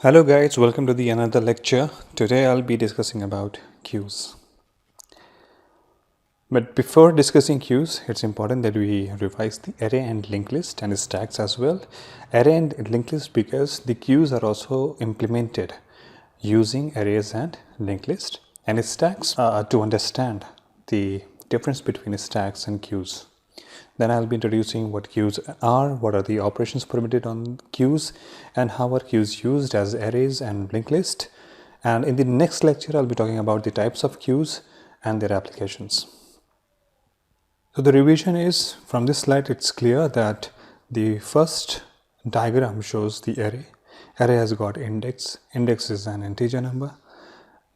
Hello guys, welcome to the another lecture. Today I'll be discussing about queues. But before discussing queues, it's important that we revise the array and linked list and stacks as well. Array and linked list because the queues are also implemented using arrays and linked list and stacks to understand the difference between stacks and queues. Then I'll be introducing what queues are, what are the operations permitted on queues, and how are queues used as arrays and linked list. And in the next lecture, I'll be talking about the types of queues and their applications. So the revision is, from this slide, it's clear that the first diagram shows the array. Array has got index. Index is an integer number.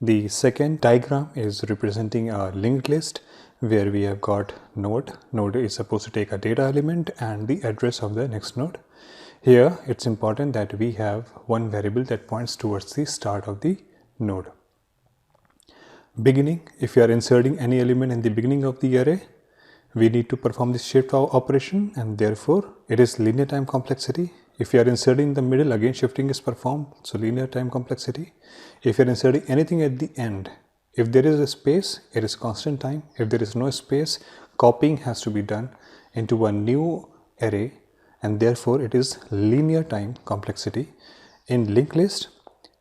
The second diagram is representing a linked list where we have got node. Node is supposed to take a data element and the address of the next node. Here it's important that we have one variable that points towards the start of the node. Beginning, if you are inserting any element in the beginning of the array, we need to perform the shift operation and therefore it is linear time complexity. If you are inserting in the middle, again shifting is performed, so linear time complexity. If you are inserting anything at the end, if there is a space, it is constant time. If there is no space, copying has to be done into a new array and therefore it is linear time complexity. In linked list,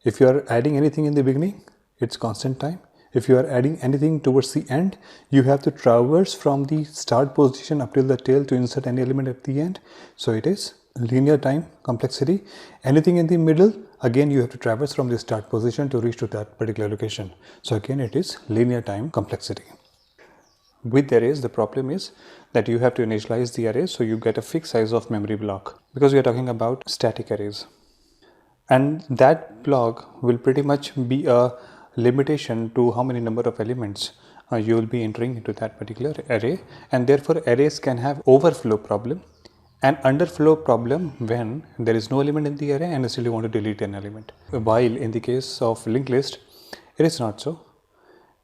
if you are adding anything in the beginning, it's constant time. If you are adding anything towards the end, you have to traverse from the start position up till the tail to insert any element at the end. So it is linear time complexity. Anything in the middle, again you have to traverse from the start position to reach to that particular location. So again it is linear time complexity. With arrays, the problem is that you have to initialize the array so you get a fixed size of memory block, because we are talking about static arrays. And that block will pretty much be a limitation to how many number of elements you will be entering into that particular array, and therefore arrays can have overflow problem and underflow problem when there is no element in the array and still you want to delete an element. While in the case of linked list, it is not so.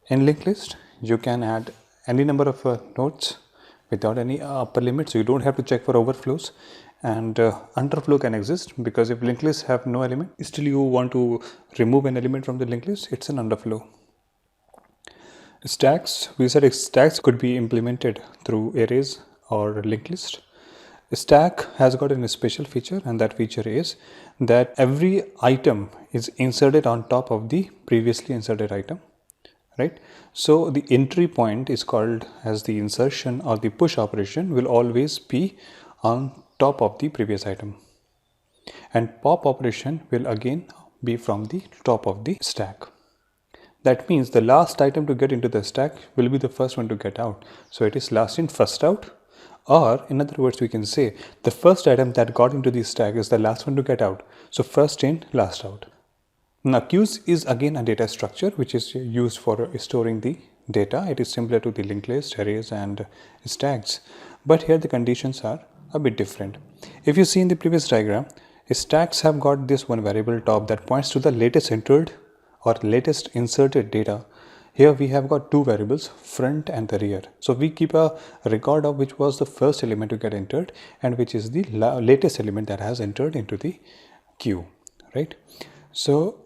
In linked list, you can add any number of nodes without any upper limit, so you don't have to check for overflows. And underflow can exist because if linked lists have no element, still you want to remove an element from the linked list, it's an underflow. Stacks, we said stacks could be implemented through arrays or linked list. Stack has got a special feature, and that feature is that every item is inserted on top of the previously inserted item, right? So the entry point is called as the insertion, or the push operation will always be on top of the previous item, and pop operation will again be from the top of the stack. That means the last item to get into the stack will be the first one to get out. So it is last in, first out. Or in other words, we can say the first item that got into the stack is the last one to get out. So first in, last out. Now queues is again a data structure which is used for storing the data. It is similar to the linked list, arrays and stacks. But here the conditions are a bit different. If you see in the previous diagram, stacks have got this one variable top that points to the latest entered or latest inserted data. Here we have got two variables, front and the rear. So we keep a record of which was the first element to get entered and which is the latest element that has entered into the queue, right? So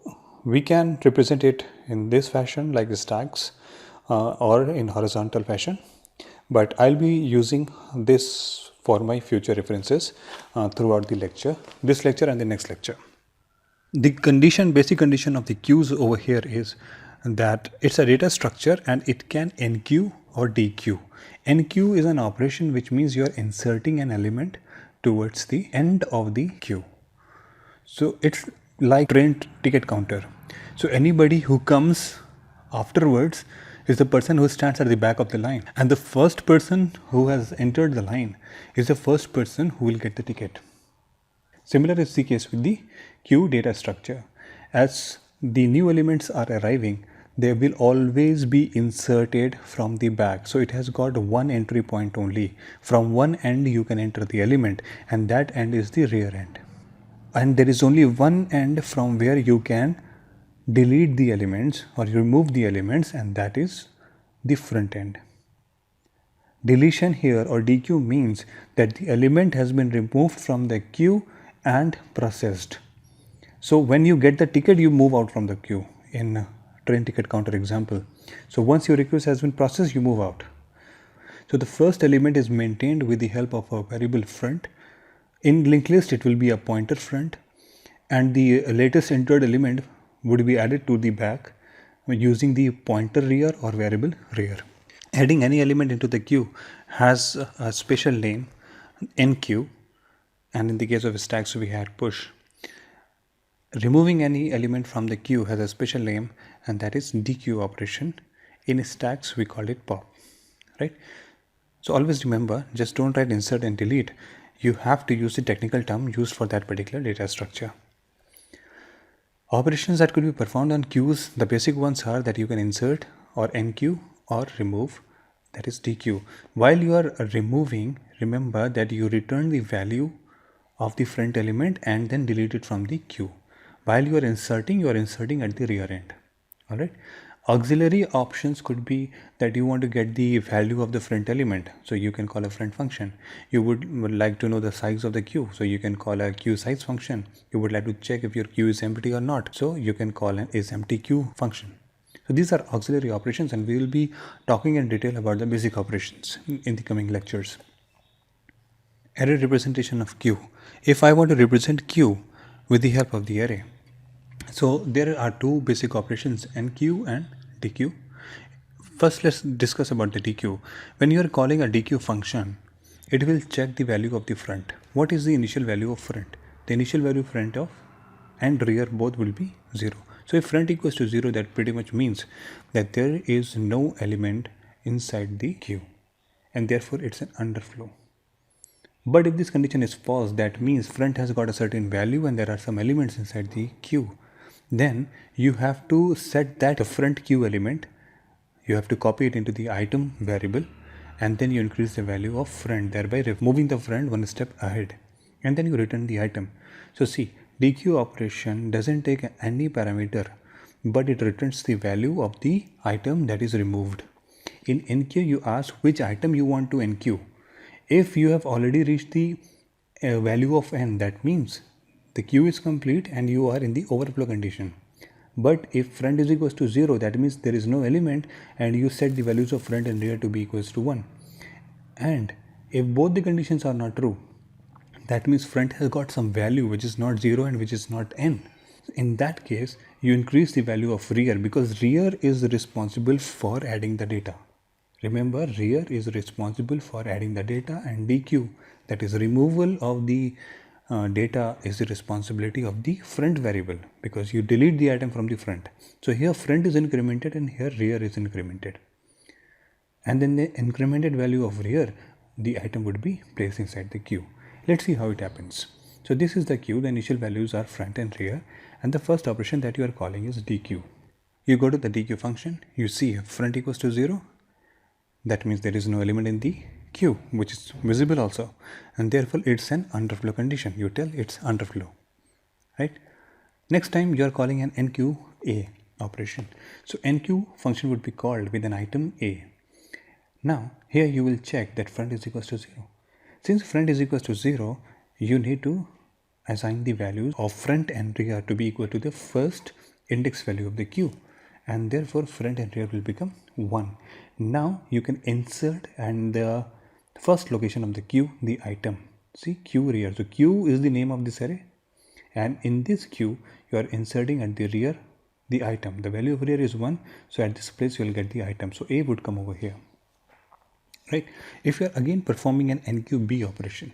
we can represent it in this fashion like the stacks or in horizontal fashion, but I'll be using this for my future references throughout the lecture, this lecture and the next lecture. The basic condition of the queues over here is that it's a data structure and it can enqueue or dequeue. Enqueue is an operation which means you are inserting an element towards the end of the queue. So it's like train ticket counter. So anybody who comes afterwards is the person who stands at the back of the line, and the first person who has entered the line is the first person who will get the ticket. Similar is the case with the queue data structure. As the new elements are arriving, they will always be inserted from the back. So it has got one entry point only. From one end you can enter the element, and that end is the rear end. And there is only one end from where you can delete the elements or remove the elements, and that is the front end. Deletion here or dequeue means that the element has been removed from the queue and processed. So when you get the ticket, you move out from the queue in train ticket counter example. So once your request has been processed, you move out. So the first element is maintained with the help of a variable front. In linked list, it will be a pointer front, and the latest entered element would be added to the back using the pointer rear or variable rear. Adding any element into the queue has a special name, enqueue, and in the case of stacks we had push. Removing any element from the queue has a special name, and that is dequeue operation. In stacks we call it pop, right? So always remember, just don't write insert and delete. You have to use the technical term used for that particular data structure. Operations that could be performed on queues, the basic ones are that you can insert or enqueue or remove, that is dequeue. While you are removing, remember that you return the value of the front element and then delete it from the queue. While you are inserting at the rear end. Alright. Auxiliary options could be that you want to get the value of the front element, so you can call a front function. You would like to know the size of the queue, so you can call a queue size function. You would like to check if your queue is empty or not, so you can call an isEmptyQueue function. So these are auxiliary operations, and we will be talking in detail about the basic operations in the coming lectures. Array representation of queue. If I want to represent queue with the help of the array, so there are two basic operations, enqueue and dequeue. First, let's discuss about the dequeue. When you are calling a dequeue function, it will check the value of the front. What is the initial value of front? The initial value of front of and rear both will be 0. So if front equals to 0, that pretty much means that there is no element inside the queue, and therefore it's an underflow. But if this condition is false, that means front has got a certain value and there are some elements inside the queue. Then you have to set that front queue element, you have to copy it into the item variable, and then you increase the value of front, thereby moving the front one step ahead, and then you return the item. So see, dequeue operation doesn't take any parameter, but it returns the value of the item that is removed. In enqueue, you ask which item you want to enqueue. If you have already reached the value of n, that means the queue is complete and you are in the overflow condition. But if front is equals to 0, that means there is no element and you set the values of front and rear to be equals to 1. And if both the conditions are not true, that means front has got some value which is not 0 and which is not n. In that case, you increase the value of rear, because rear is responsible for adding the data. Remember, rear is responsible for adding the data, and dequeue, that is removal of the data, is the responsibility of the front variable, because you delete the item from the front. So here front is incremented and here rear is incremented. And then the incremented value of rear, the item would be placed inside the queue. Let's see how it happens. So this is the queue, the initial values are front and rear, and the first operation that you are calling is dequeue. You go to the dequeue function, you see front equals to 0, that means there is no element in the queue, which is visible also, and therefore it's an underflow condition. You tell it's underflow, right? Next time you are calling an enqueue A operation. So enqueue function would be called with an item A. Now here you will check that front is equals to 0. Since front is equals to 0, you need to assign the values of front and rear to be equal to the first index value of the queue, and therefore front and rear will become 1. Now you can insert and the first location of the queue, the item. See, queue rear. So queue is the name of this array, and in this queue you are inserting at the rear the item. The value of rear is 1, so at this place you will get the item. So A would come over here, right? If you are again performing an enqueue B operation,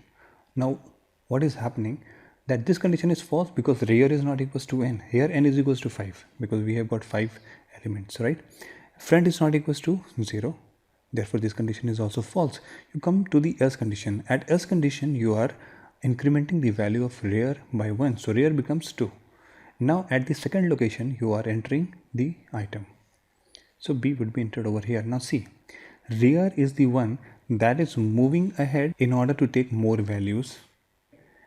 now what is happening, that this condition is false because rear is not equals to n. Here n is equals to 5 because we have got 5 elements, right? Front is not equals to 0, therefore this condition is also false. You come to the else condition. At else condition you are incrementing the value of rear by 1, so rear becomes 2. Now at the second location you are entering the item, so B would be entered over here. Now see, rear is the one that is moving ahead in order to take more values,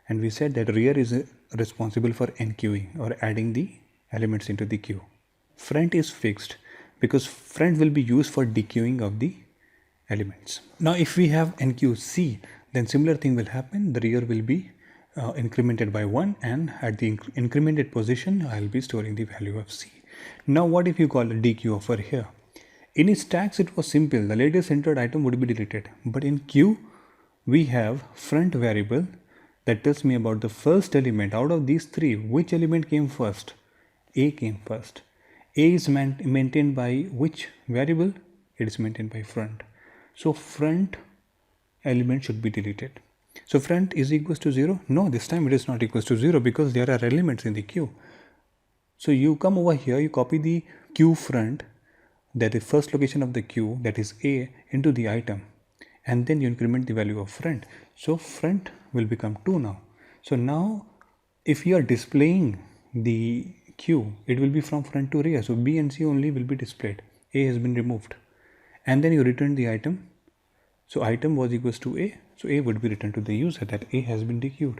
and we said that rear is responsible for enqueuing or adding the elements into the queue. Front is fixed because front will be used for dequeuing of the elements. Now if we have enqueue C, then similar thing will happen. The rear will be incremented by 1, and at the incremented position I'll be storing the value of c. Now what if you call a dequeue over here? In stacks it was simple, the latest entered item would be deleted, but in queue we have front variable that tells me about the first element. Out of these three, which element came first? A came first. A is maintained by which variable? It is maintained by front. So front element should be deleted. So front is equals to 0? No, this time it is not equals to 0 because there are elements in the queue. So you come over here, you copy the queue front, that is first location of the queue, that is A, into the item, and then you increment the value of front. So front will become 2 now. So now if you are displaying the queue, it will be from front to rear. So B and C only will be displayed. A has been removed. And then you return the item. So item was equals to A. So A would be returned to the user, that A has been dequeued.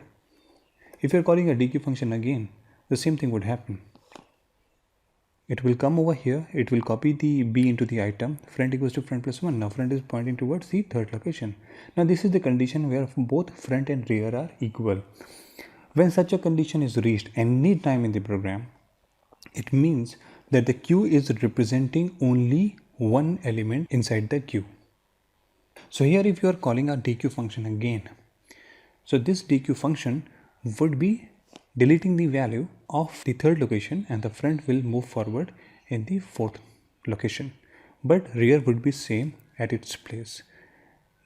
If you are calling a dequeue function again, the same thing would happen. It will come over here, it will copy the B into the item, front equals to front plus 1. Now front is pointing towards the third location. Now this is the condition where both front and rear are equal. When such a condition is reached any time in the program, it means that the queue is representing only one element inside the queue. So here if you are calling a dequeue function again, so this dequeue function would be deleting the value of the third location, and the front will move forward in the fourth location, but rear would be same at its place.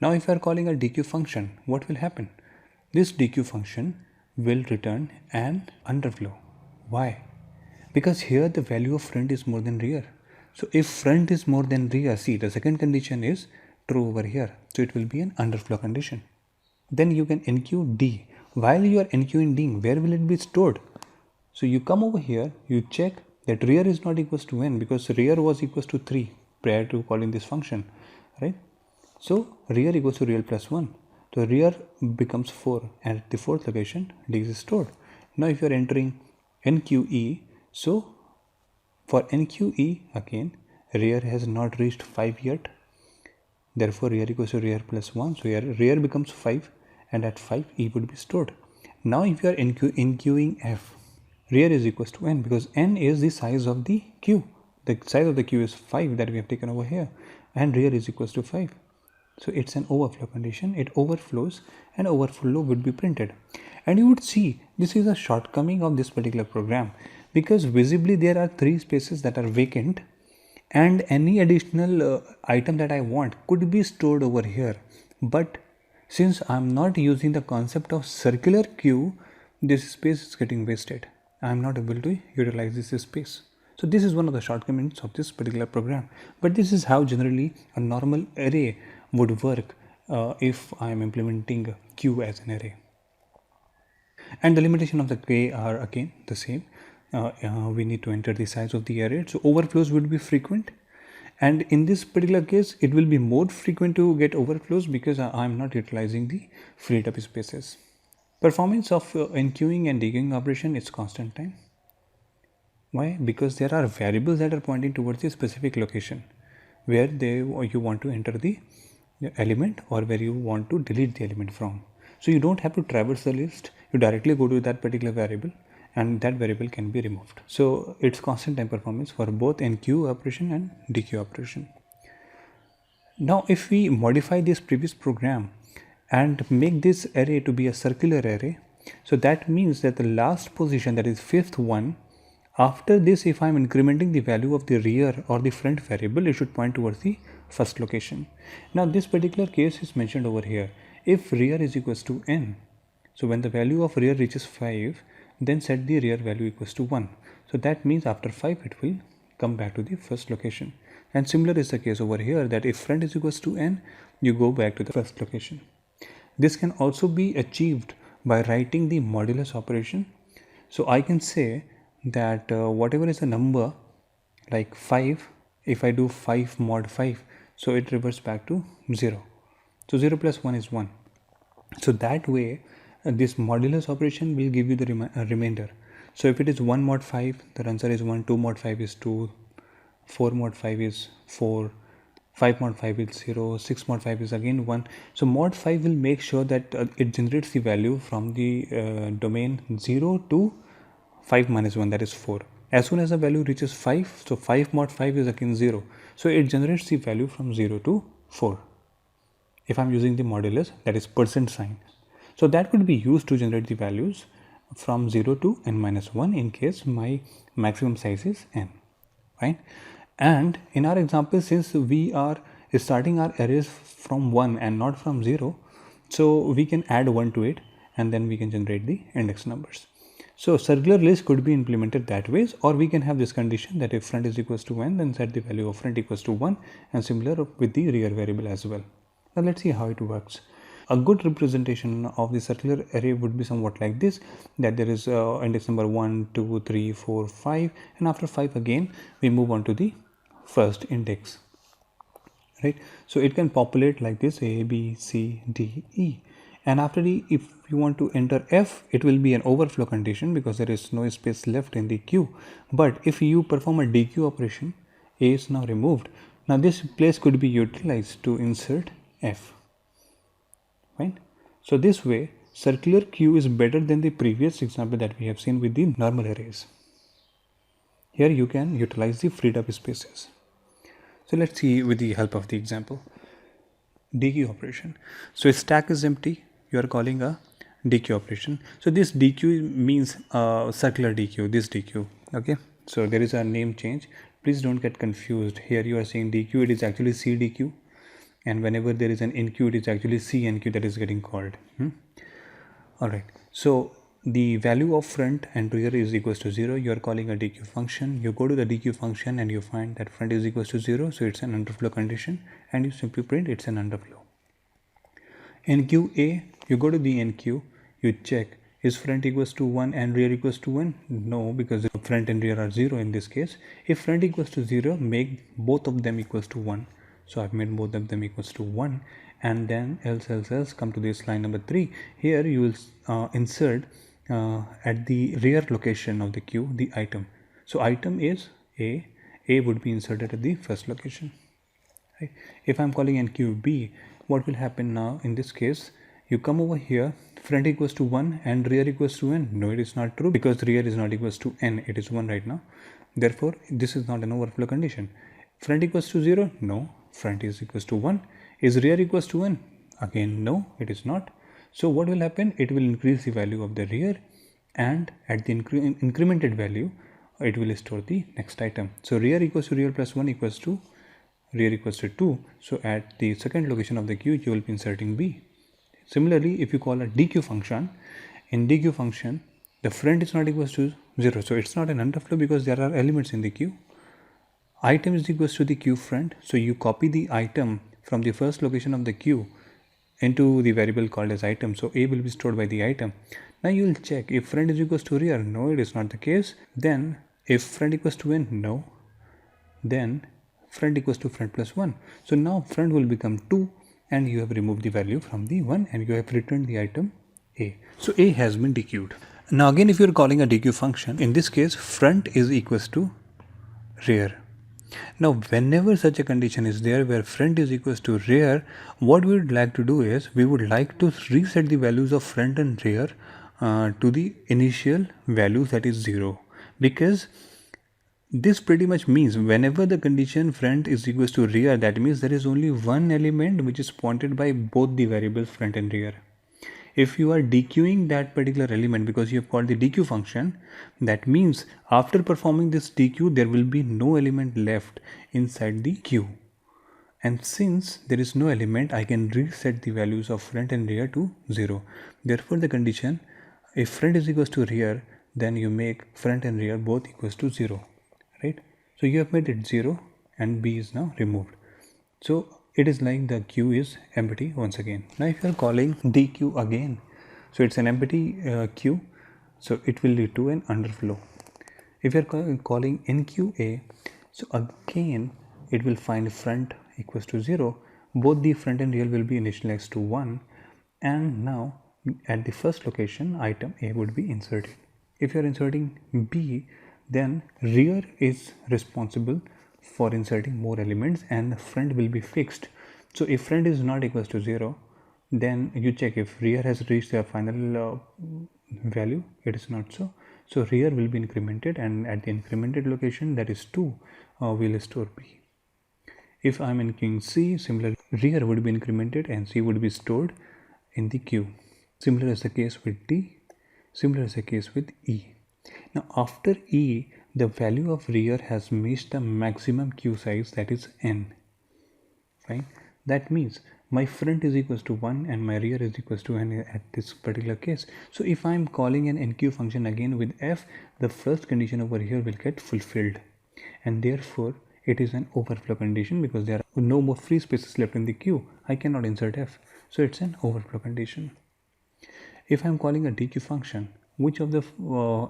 Now if you are calling a dequeue function, what will happen? This dequeue function will return an underflow. Why? Because here the value of front is more than rear. So if front is more than rear, see, the second condition is true over here, so it will be an underflow condition. Then you can enqueue D. While you are enqueuing D, where will it be stored? So you come over here, you check that rear is not equals to n, because rear was equals to 3 prior to calling this function, right? So rear equals to rear plus 1. So rear becomes 4, and at the fourth location D is stored. Now if you are entering NQE, so for NQE again, rear has not reached 5 yet. Therefore rear equals to rear plus 1. So here rear becomes 5, and at 5 E would be stored. Now if you are enqueuing F, rear is equals to n, because n is the size of the queue. The size of the queue is 5 that we have taken over here, and rear is equals to 5. So it's an overflow condition. It overflows, and overflow would be printed. And you would see this is a shortcoming of this particular program, because visibly there are 3 spaces that are vacant, and any additional item that I want could be stored over here. But since I'm not using the concept of circular queue, this space is getting wasted. I'm not able to utilize this space. So this is one of the shortcomings of this particular program. But this is how generally a normal array would work if I'm implementing queue as an array. And the limitation of the K are again the same. We need to enter the size of the array. So overflows would be frequent. And in this particular case, it will be more frequent to get overflows because I am not utilizing the freed up spaces. Performance of enqueuing and dequeuing operation is constant time. Why? Because there are variables that are pointing towards a specific location where you want to enter the element, or where you want to delete the element from. So you don't have to traverse the list. You directly go to that particular variable, and that variable can be removed. So it's constant time performance for both enqueue operation and dequeue operation. Now if we modify this previous program and make this array to be a circular array, so that means that the last position, that is 5th one, after this, if I am incrementing the value of the rear or the front variable, it should point towards the first location. Now this particular case is mentioned over here. If rear is equals to n, so when the value of rear reaches 5, then set the rear value equals to 1. So that means after 5 it will come back to the first location. And similar is the case over here, that if front is equals to n, you go back to the first location. This can also be achieved by writing the modulus operation. So I can say that whatever is the number, like 5, if I do 5 mod 5, so it reverts back to 0. So 0 plus 1 is 1. So that way this modulus operation will give you the remainder. So if it is 1 mod 5, the answer is 1, 2 mod 5 is 2, 4 mod 5 is 4, 5 mod 5 is 0, 6 mod 5 is again 1. So mod 5 will make sure that it generates the value from the domain 0 to 5 minus 1, that is 4. As soon as the value reaches 5, so 5 mod 5 is again 0. So it generates the value from 0 to 4. If I'm using the modulus, that is percent sign. So that would be used to generate the values from 0 to n minus 1 in case my maximum size is n, right? And in our example, since we are starting our arrays from 1 and not from 0, so we can add 1 to it and then we can generate the index numbers. So circular list could be implemented that ways, or we can have this condition that if front is equals to n, then set the value of front equals to 1, and similar with the rear variable as well. Now let's see how it works. A good representation of the circular array would be somewhat like this, that there is index number 1, 2, 3, 4, 5, and after 5 again we move on to the first index, right? So it can populate like this: A, B, C, D, E, and after the, if you want to enter F, it will be an overflow condition because there is no space left in the queue. But if you perform a dequeue operation, A is now removed. Now this place could be utilized to insert F, right? So this way circular queue is better than the previous example that we have seen with the normal arrays. Here you can utilize the freed up spaces. So let's see with the help of the example. Dequeue operation. So stack is empty, you are calling a dequeue operation. So this dequeue means circular dequeue, this dequeue, okay? So there is a name change, please don't get confused. Here you are saying dequeue, it is actually C dequeue, and whenever there is an enqueue, it is actually C enqueue that is getting called. Alright, so the value of front and rear is equals to 0. You are calling a dequeue function. You go to the dequeue function and you find that front is equals to 0, so it's an underflow condition, and you simply print it's an underflow. Enqueue A, you go to the enqueue, you check is front equals to 1 and rear equals to 1? No, because the front and rear are 0 in this case. If front equals to 0, make both of them equals to 1. So I've made both of them equals to 1, and then else come to this line number 3. Here you will insert at the rear location of the queue the item. So item is A would be inserted at the first location, right? If I'm calling enqueue B, what will happen now in this case? You come over here, front equals to 1 and rear equals to n. No, it is not true because rear is not equals to n, it is 1 right now. Therefore this is not an overflow condition. Front equals to 0? No, front is equals to 1. Is rear equals to 1? Again, no, it is not. So what will happen? It will increase the value of the rear, and at the incremented value, it will store the next item. So rear equals to rear plus 1 equals to rear equals to 2. So at the second location of the queue, you will be inserting B. Similarly, if you call a dequeue function, in dequeue function, the front is not equals to 0. So it's not an underflow because there are elements in the queue. Item is equals to the queue front, so you copy the item from the first location of the queue into the variable called as item. So A will be stored by the item. Now you will check if front is equals to rear. No, it is not the case. Then if front equals to n, no. Then front equals to front plus 1. So now front will become 2, and you have removed the value from the 1 and you have returned the item A. So A has been dequeued. Now again, if you are calling a dequeue function, in this case front is equals to rear. Now whenever such a condition is there where front is equals to rear, what we would like to do is we would like to reset the values of front and rear to the initial values, that is 0, because this pretty much means whenever the condition front is equals to rear, that means there is only one element which is pointed by both the variables front and rear. If you are dequeuing that particular element because you have called the dequeue function, that means after performing this dequeue, there will be no element left inside the queue. And since there is no element, I can reset the values of front and rear to 0. Therefore, the condition, if front is equals to rear, then you make front and rear both equals to 0, right? So you have made it 0 and B is now removed. So it is like the queue is empty once again. Now if you are calling dequeue again, so it's an empty queue, so it will lead to an underflow. If you are calling enqueue A, so again it will find front equals to 0, both the front and rear will be initialized to 1, and now at the first location item A would be inserted. If you are inserting B, then rear is responsible for inserting more elements, and the front will be fixed. So if front is not equals to 0, then you check if rear has reached their final value. It is not so. So rear will be incremented, and at the incremented location, that is 2, we will store B. If I am in queuing C, similarly rear would be incremented and C would be stored in the queue. Similar is the case with D, similar is the case with E. Now after E, the value of rear has reached the maximum queue size, that is n. Fine. That means my front is equals to 1 and my rear is equals to n at this particular case. So if I am calling an enqueue function again with f, the first condition over here will get fulfilled, and therefore it is an overflow condition because there are no more free spaces left in the queue. I cannot insert f, so it's an overflow condition. If I am calling a dequeue function, which of the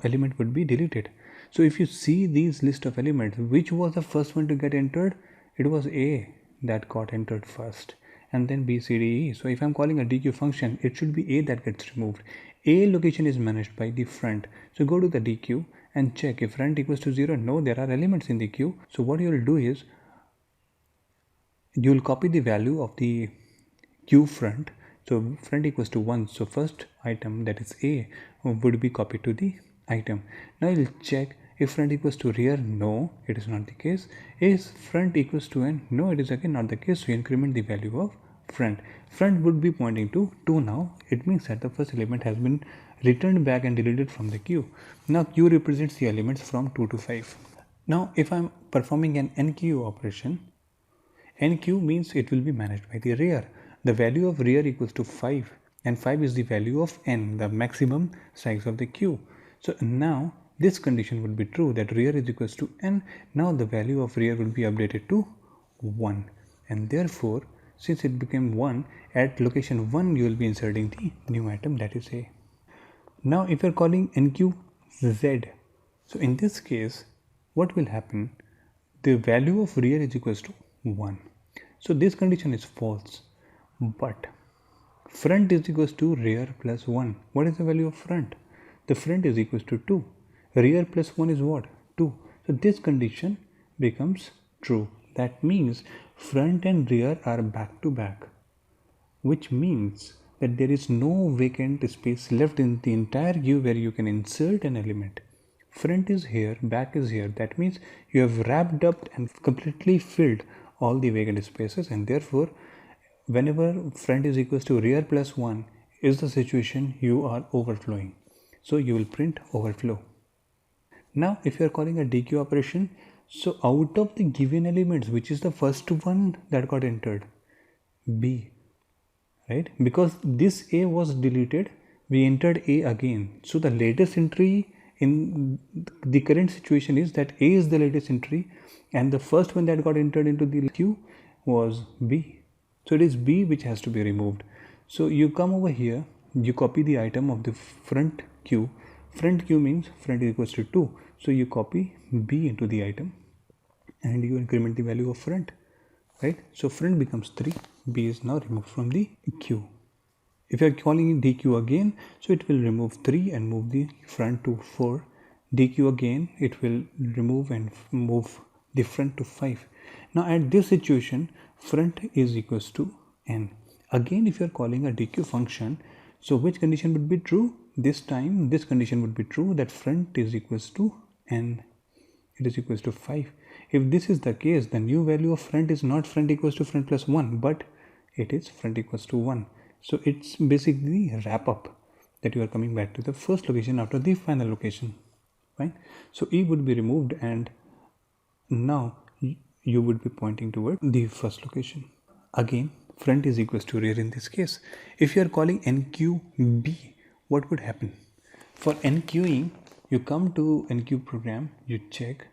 element would be deleted? So if you see these list of elements, which was the first one to get entered? It was A that got entered first, and then B, C, D, E. So if I'm calling a dequeue function, it should be A that gets removed. A location is managed by the front. So go to the dequeue and check if front equals to 0. No, there are elements in the queue. So what you will do is, you will copy the value of the queue front. So front equals to 1. So first item, that is A, would be copied to the item. Now you will check if front equals to rear. No, it is not the case. Is front equals to n? No, it is again not the case. So you increment the value of front. Front would be pointing to 2 now. It means that the first element has been returned back and deleted from the queue. Now queue represents the elements from 2 to 5. Now if I am performing an enqueue operation, enqueue means it will be managed by the rear. The value of rear equals to 5, and 5 is the value of n, the maximum size of the queue. So now this condition would be true, that rear is equals to n. Now the value of rear will be updated to 1, and therefore since it became 1, at location 1 you will be inserting the new item, that is A. Now if you are calling enqueue Z, so in this case what will happen? The value of rear is equals to 1. So this condition is false, but front is equals to rear plus 1. What is the value of front? The front is equals to 2. Rear plus 1 is what? 2. So this condition becomes true. That means front and rear are back to back, which means that there is no vacant space left in the entire queue where you can insert an element. Front is here, back is here. That means you have wrapped up and completely filled all the vacant spaces, and therefore whenever front is equals to rear plus 1 is the situation you are overflowing. So you will print overflow. Now if you are calling a dequeue operation, so out of the given elements, which is the first one that got entered? B, right? Because this A was deleted, we entered A again. So the latest entry in the current situation is that A is the latest entry, and the first one that got entered into the queue was B. So it is B which has to be removed. So you come over here, you copy the item of the front queue. Front queue means front is equals to 2. So you copy B into the item and you increment the value of front, right? So front becomes 3. B is now removed from the queue. If you are calling it dequeue again, so it will remove 3 and move the front to 4. Dequeue again, it will remove and move the front to 5. Now at this situation, front is equals to n. Again, if you are calling a dequeue function, so which condition would be true? This time this condition would be true, that front is equals to n. It is equals to 5. If this is the case, the new value of front is not front equals to front plus 1, but it is front equals to 1. So it's basically wrap up that you are coming back to the first location after the final location, right? So E would be removed and now you would be pointing toward the first location. Again, front is equals to rear in this case. If you are calling enqueue B, what would happen? For enqueuing, you come to enqueue program, you check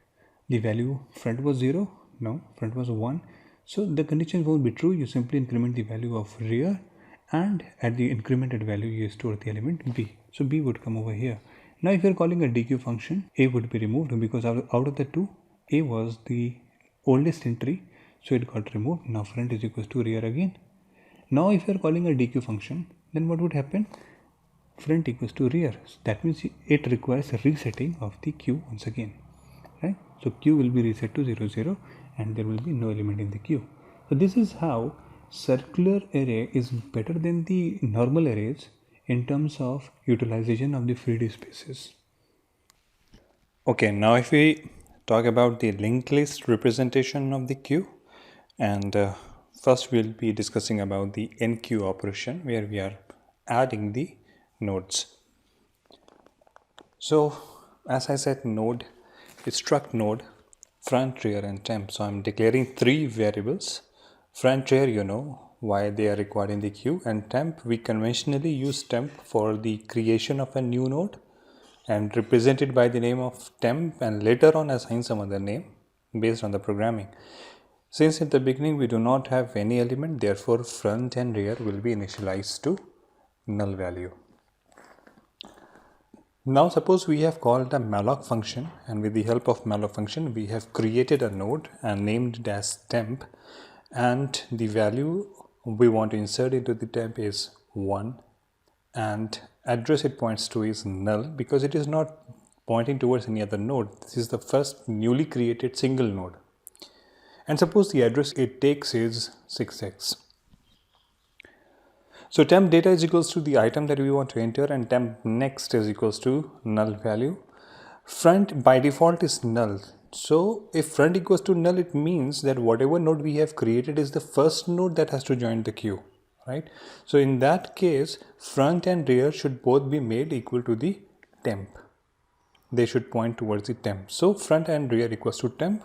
the value. Front was 0, no, front was 1. So the condition won't be true. You simply increment the value of rear, and at the incremented value you store the element B. So B would come over here. Now if you are calling a dequeue function, A would be removed because out of the two, A was the oldest entry, so it got removed. Now front is equals to rear again. Now if you are calling a dequeue function, then what would happen? Front equals to rear. So that means it requires a resetting of the queue once again, right? So queue will be reset to 0, 0, and there will be no element in the queue. So this is how circular array is better than the normal arrays in terms of utilization of the 3D spaces. Okay, now if we talk about the linked list representation of the queue, and first we'll be discussing about the Dequeue operation where we are adding the nodes. So as I said, node is struct node, front, rear and temp. So I'm declaring three variables. Front, rear, you know why they are required in the queue, and temp, we conventionally use temp for the creation of a new node and represent it by the name of temp and later on assign some other name based on the programming. Since at the beginning we do not have any element, therefore front and rear will be initialized to null value. Now suppose we have called a malloc function, and with the help of malloc function we have created a node and named it as temp, and the value we want to insert into the temp is 1 and address it points to is null because it is not pointing towards any other node. This is the first newly created single node. And suppose the address it takes is 6x. So temp data is equals to the item that we want to enter, and temp next is equals to null value. Front by default is null. So if front equals to null, it means that whatever node we have created is the first node that has to join the queue, right? So in that case, front and rear should both be made equal to the temp. They should point towards the temp. So front and rear equals to temp.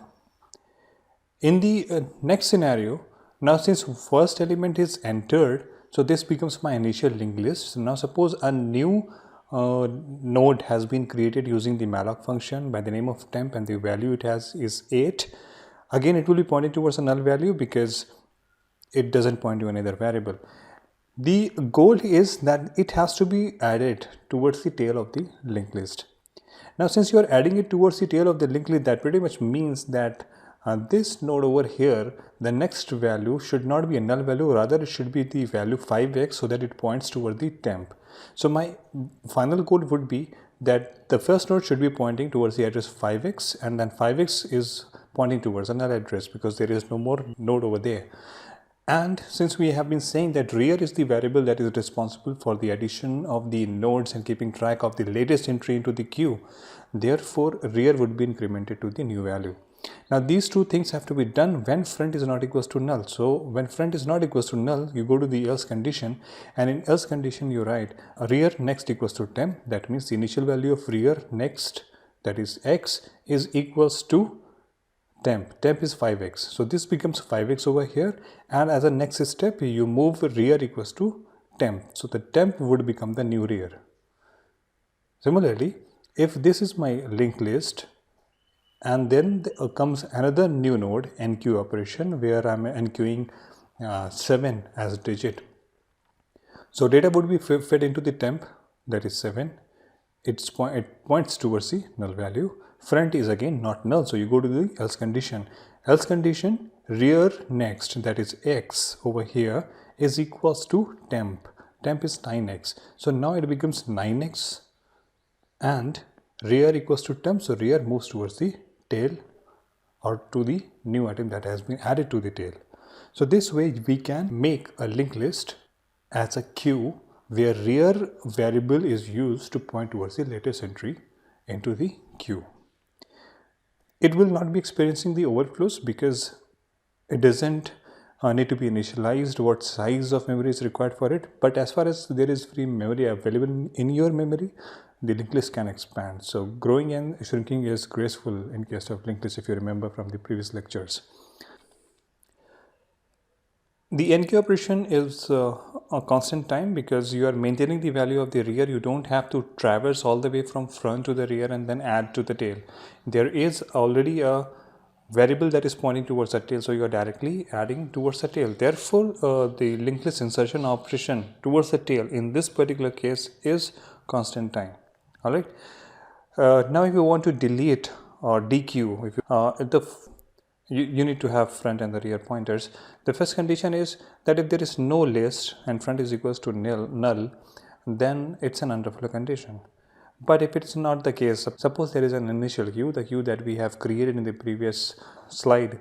In the next scenario, now since first element is entered, so this becomes my initial linked list. So now suppose a new node has been created using the malloc function by the name of temp, and the value it has is 8. Again, it will be pointing towards a null value because it doesn't point to another variable. The goal is that it has to be added towards the tail of the linked list. Now since you are adding it towards the tail of the linked list, that pretty much means that this node over here, the next value should not be a null value, rather it should be the value 5x so that it points toward the temp. So my final goal would be that the first node should be pointing towards the address 5x, and then 5x is pointing towards another address because there is no more node over there. And since we have been saying that rear is the variable that is responsible for the addition of the nodes and keeping track of the latest entry into the queue, therefore rear would be incremented to the new value. Now these two things have to be done when front is not equals to null. So when front is not equals to null, you go to the else condition, and in else condition you write rear next equals to temp. That means the initial value of rear next, that is x, is equals to temp. Temp is 5x. So this becomes 5x over here, and as a next step you move rear equals to temp. So the temp would become the new rear. Similarly, if this is my linked list, and then comes another new node, Dequeue operation, where I'm enqueuing 7 as a digit. So data would be fed into the temp, that is 7. It points towards the null value. Front is again not null, so you go to the else condition. Else condition, rear next, that is x over here, is equals to temp. Temp is 9x. So now it becomes 9x and rear equals to temp, so rear moves towards the tail or to the new item that has been added to the tail. So this way we can make a linked list as a queue where rear variable is used to point towards the latest entry into the queue. It will not be experiencing the overflows because it doesn't need to be initialized what size of memory is required for it, but as far as there is free memory available in your memory, the linked list can expand. So growing and shrinking is graceful in case of linked list, if you remember from the previous lectures. The Dequeue operation is a constant time because you are maintaining the value of the rear. You don't have to traverse all the way from front to the rear and then add to the tail. There is already a variable that is pointing towards the tail, so you are directly adding towards the tail. Therefore, the linked list insertion operation towards the tail in this particular case is constant time. All right. Now, if you want to delete or dequeue, if you need to have front and the rear pointers. The first condition is that if there is no list and front is equals to null, then it's an underflow condition. But if it's not the case, suppose there is an initial queue, the queue that we have created in the previous slide,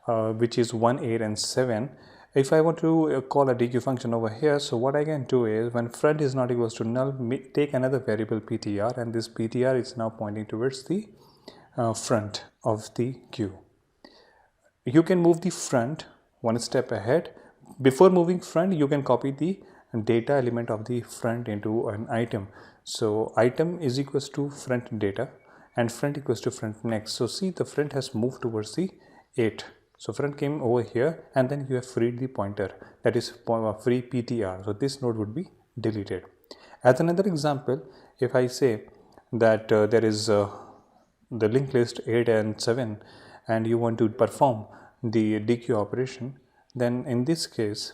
which is 1, 8 and 7. If I want to call a dequeue function over here, so what I can do is when front is not equals to null, take another variable ptr, and this ptr is now pointing towards the front of the queue. You can move the front one step ahead. Before moving front, you can copy the data element of the front into an item. So item is equals to front data and front equals to front next. So see, the front has moved towards the 8. So front came over here, and then you have freed the pointer, that is free ptr. So this node would be deleted. As another example, if I say that there is the linked list 8 and 7 and you want to perform the dequeue operation, then in this case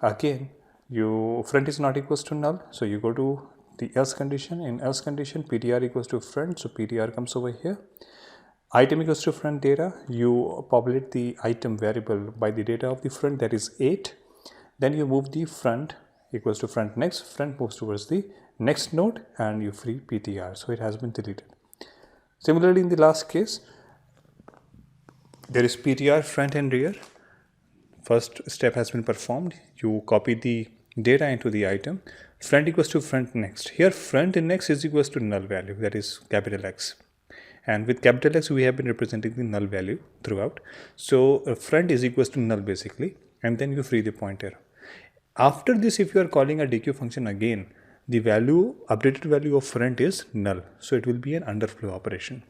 again you front is not equals to null, so you go to the else condition. In else condition, ptr equals to front, so ptr comes over here. Item equals to front data, you populate the item variable by the data of the front, that is 8. Then you move the front equals to front next, front moves towards the next node, and you free ptr, so it has been deleted. Similarly, in the last case, there is ptr front and rear. First step has been performed. You copy the data into the item. Front equals to front next. Here front and next is equals to null value, that is capital X. And with capital X, we have been representing the null value throughout. So front is equals to null basically, and then you free the pointer. After this, if you are calling a dequeue function again, the value, updated value of front is null. So it will be an underflow operation.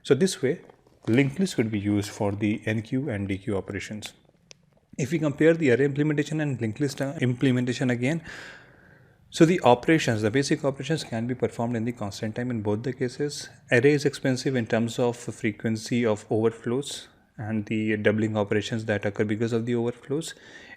So this way, linked list would be used for the enqueue and dequeue operations. If we compare the array implementation and linked list implementation again, so the operations, the basic operations can be performed in the constant time in both the cases. Array is expensive in terms of frequency of overflows and the doubling operations that occur because of the overflows.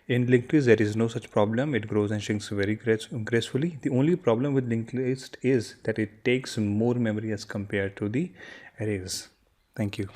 In linked list, there is no such problem. It grows and shrinks very gracefully. The only problem with linked list is that it takes more memory as compared to the arrays. Thank you.